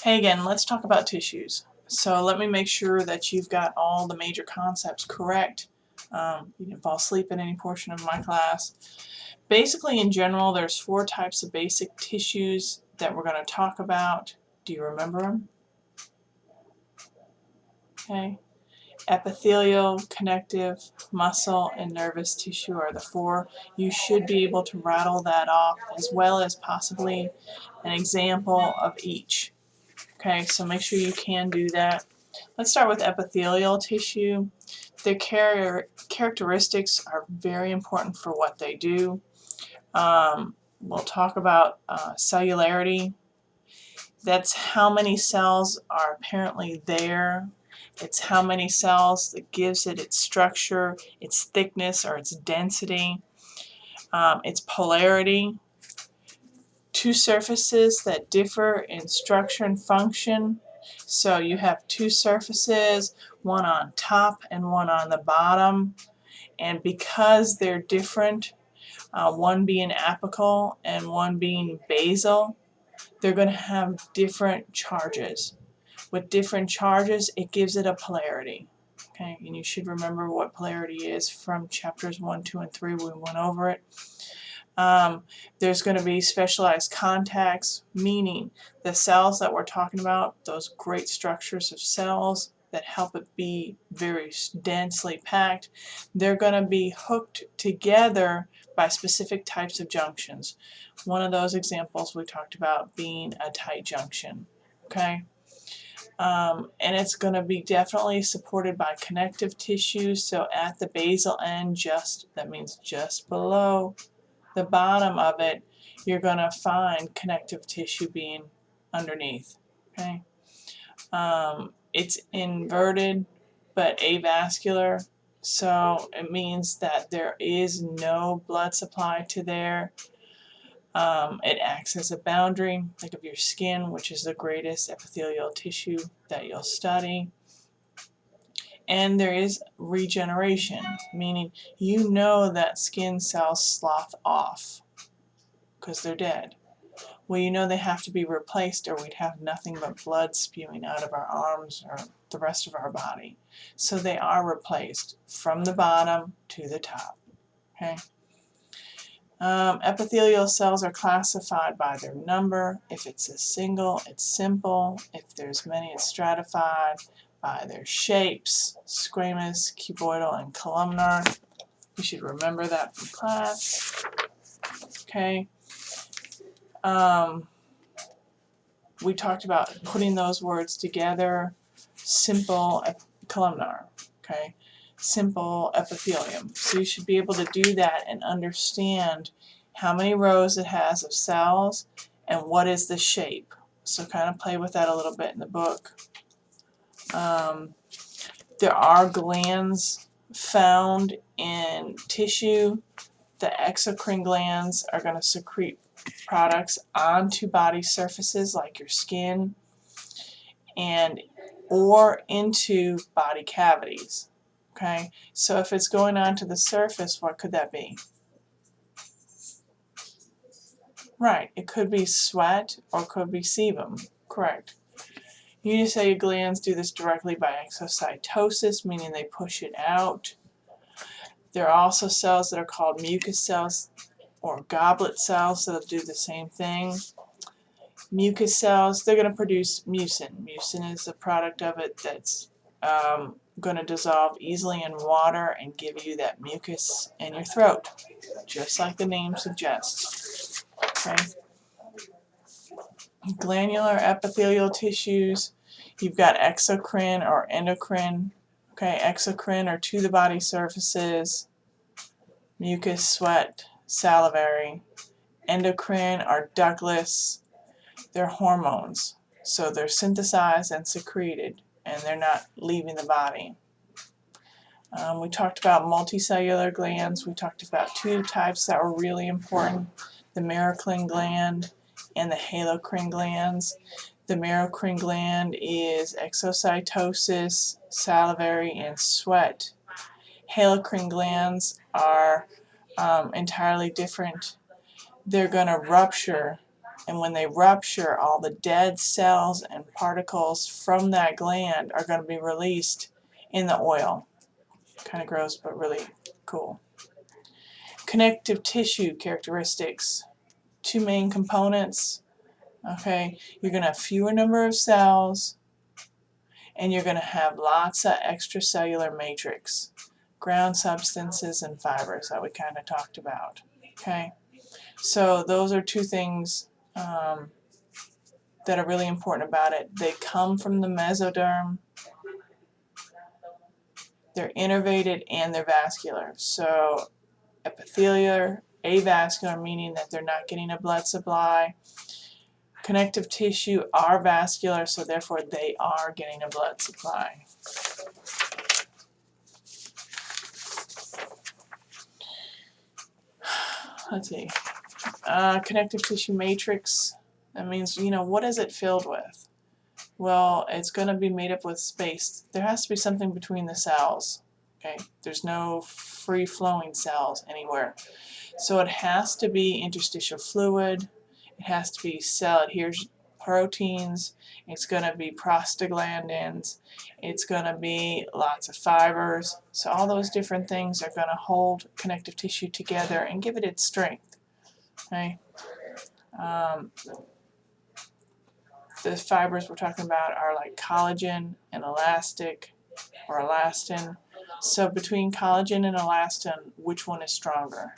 Hey again, let's talk about tissues. So let me make sure that you've got all the major concepts correct. You didn't fall asleep in any portion of my class. Basically, in general, there's 4 types of basic tissues that we're going to talk about. Do you remember them? Okay. Epithelial, connective, muscle, and nervous tissue are the 4. You should be able to rattle that off, as well as possibly an example of each. Okay, so make sure you can do that. Let's start with epithelial tissue. Their characteristics are very important for what they do. We'll talk about cellularity. That's how many cells are apparently there. It's how many cells that gives it its structure, its thickness, or its density. Its polarity. 2 surfaces that differ in structure and function. So you have 2 surfaces, one on top and one on the bottom, and because they're different, one being apical and one being basal, they're going to have different charges. With different charges, it gives it a polarity. Okay, and you should remember what polarity is from chapters 1, 2, and 3. We went over it. There's going to be specialized contacts, meaning the cells that we're talking about, those great structures of cells that help it be very densely packed, they're going to be hooked together by specific types of junctions. One of those examples we talked about being a tight junction. Okay? And it's going to be definitely supported by connective tissue, so at the basal end, that means just below the bottom of it, you're going to find connective tissue being underneath. Okay, it's inverted but avascular, so it means that there is no blood supply to there. It acts as a boundary. Think of your skin, which is the greatest epithelial tissue that you'll study. And there is regeneration, meaning you know that skin cells slough off because they're dead. Well, you know they have to be replaced or we'd have nothing but blood spewing out of our arms or the rest of our body. So they are replaced from the bottom to the top. Okay. Epithelial cells are classified by their number. If it's a single, it's simple. If there's many, it's stratified by their shapes, squamous, cuboidal, and columnar. You should remember that from class. Okay. We talked about putting those words together. Simple columnar, okay? Simple epithelium. So you should be able to do that and understand how many rows it has of cells and what is the shape. So kind of play with that a little bit in the book. There are glands found in tissue. The exocrine glands are going to secrete products onto body surfaces like your skin or into body cavities. Okay, so if it's going onto the surface, what could that be? Right, it could be sweat or it could be sebum. Correct. Unicellular glands do this directly by exocytosis, meaning they push it out. There are also cells that are called mucus cells or goblet cells that'll do the same thing. Mucus cells, they're going to produce mucin. Mucin is a product of it that's going to dissolve easily in water and give you that mucus in your throat, just like the name suggests. Okay. Glandular epithelial tissues, you've got exocrine or endocrine. Okay, exocrine are to the body surfaces, mucus, sweat, salivary. Endocrine are ductless. They're hormones, so they're synthesized and secreted, and they're not leaving the body. We talked about multicellular glands. We talked about 2 types that were really important, the merocrine gland and the halocrine glands. The merocrine gland is exocytosis, salivary, and sweat. Halocrine glands are entirely different. They're going to rupture And when they rupture, all the dead cells and particles from that gland are going to be released in the oil. Kind of gross, but really cool. Connective tissue characteristics. Two main components. Okay, you're going to have fewer number of cells, and you're going to have lots of extracellular matrix, ground substances and fibers that we kind of talked about. Okay, so those are two things that are really important about it. They come from the mesoderm, they're innervated, and they're vascular. So epithelial, avascular, meaning that they're not getting a blood supply. Connective tissue are vascular, so therefore they are getting a blood supply. Let's see. Connective tissue matrix, that means, what is it filled with? Well, it's going to be made up with space. There has to be something between the cells. Okay, there's no free-flowing cells anywhere. So it has to be interstitial fluid, it has to be cell adhesion proteins, it's going to be prostaglandins, it's going to be lots of fibers. So all those different things are going to hold connective tissue together and give it its strength. Okay. The fibers we're talking about are like collagen and elastic or elastin. So between collagen and elastin, which one is stronger?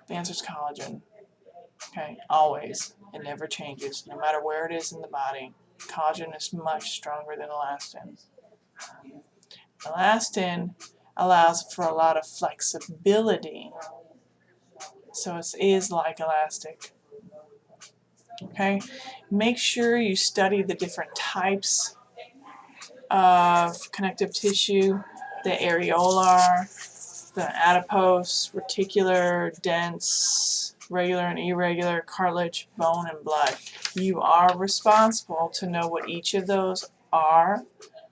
The answer is collagen. Okay, always. It never changes. No matter where it is in the body, collagen is much stronger than elastin. Elastin allows for a lot of flexibility. So it is like elastic. Okay, make sure you study the different types of connective tissue, the areolar, the adipose, reticular, dense, regular and irregular, cartilage, bone, and blood. You are responsible to know what each of those are,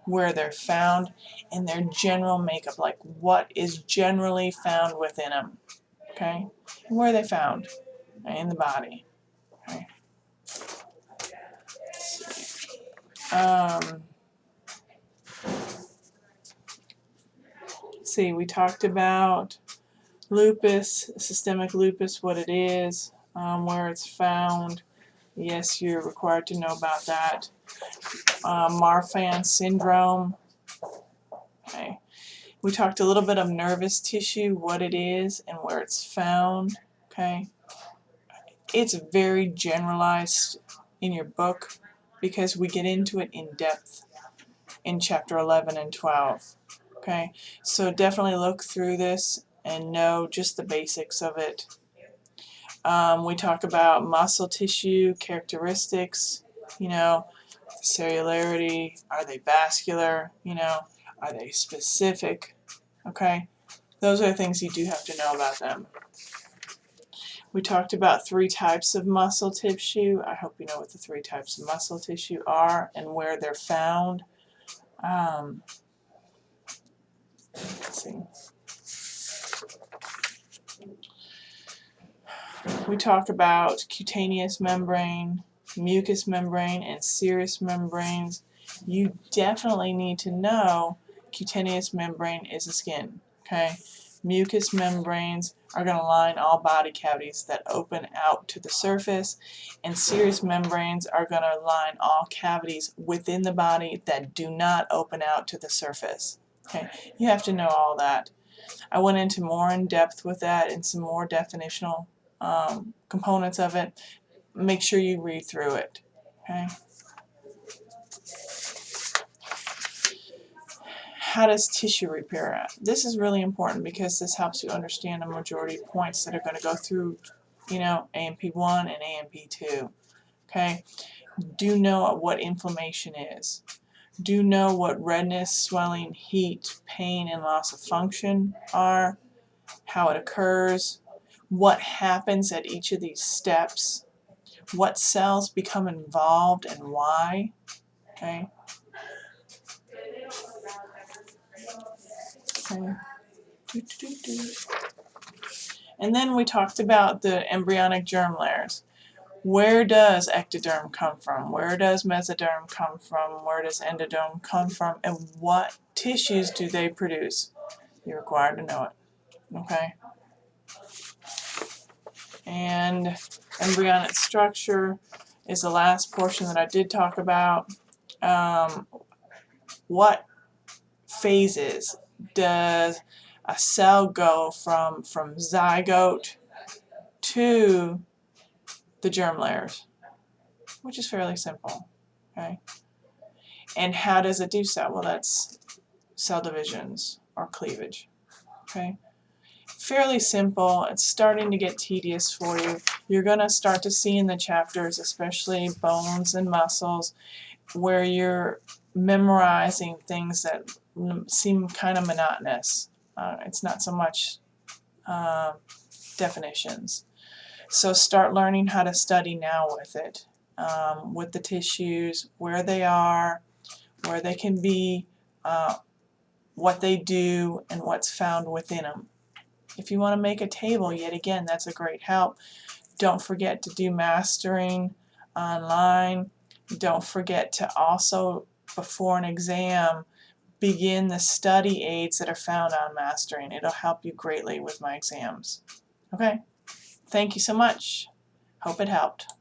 where they're found, and their general makeup, like what is generally found within them. Okay, and where are they found? In the body. Okay. See, we talked about lupus, systemic lupus, what it is, where it's found. Yes, you're required to know about that. Marfan syndrome. Okay. We talked a little bit of nervous tissue, what it is and where it's found. Okay. It's very generalized in your book because we get into it in depth in chapter 11 and 12. Okay, so definitely look through this and know just the basics of it. We talk about muscle tissue characteristics, cellularity, are they vascular, are they specific, okay? Those are the things you do have to know about them. We talked about 3 types of muscle tissue. I hope you know what the 3 types of muscle tissue are and where they're found. Let's see. We talk about cutaneous membrane, mucous membrane, and serous membranes. You definitely need to know cutaneous membrane is the skin. Okay, mucous membranes are going to line all body cavities that open out to the surface, and serous membranes are going to line all cavities within the body that do not open out to the surface. Okay, you have to know all that. I went into more in depth with that and some more definitional components of it. Make sure you read through it. Okay. How does tissue repair act? This is really important because this helps you understand a majority of points that are going to go through, AMP1 and AMP2. Okay. Do know what inflammation is. Do know what redness, swelling, heat, pain, and loss of function are, how it occurs, what happens at each of these steps, what cells become involved and why. Okay. Okay. And then we talked about the embryonic germ layers. Where does ectoderm come from? Where does mesoderm come from? Where does endoderm come from? And what tissues do they produce? You're required to know it. Okay? And embryonic structure is the last portion that I did talk about. What phases does a cell go from zygote to the germ layers? Which is fairly simple. Okay? And how does it do so? Well, that's cell divisions or cleavage. Okay? Fairly simple. It's starting to get tedious for you. You're going to start to see in the chapters, especially bones and muscles, where you're memorizing things that seem kind of monotonous. It's not so much definitions. So start learning how to study now with it, with the tissues, where they are, where they can be, what they do, and what's found within them. If you want to make a table, yet again, that's a great help. Don't forget to do mastering online. Don't forget to also, before an exam, begin the study aids that are found on mastering. It'll help you greatly with my exams. Okay? Thank you so much. Hope it helped.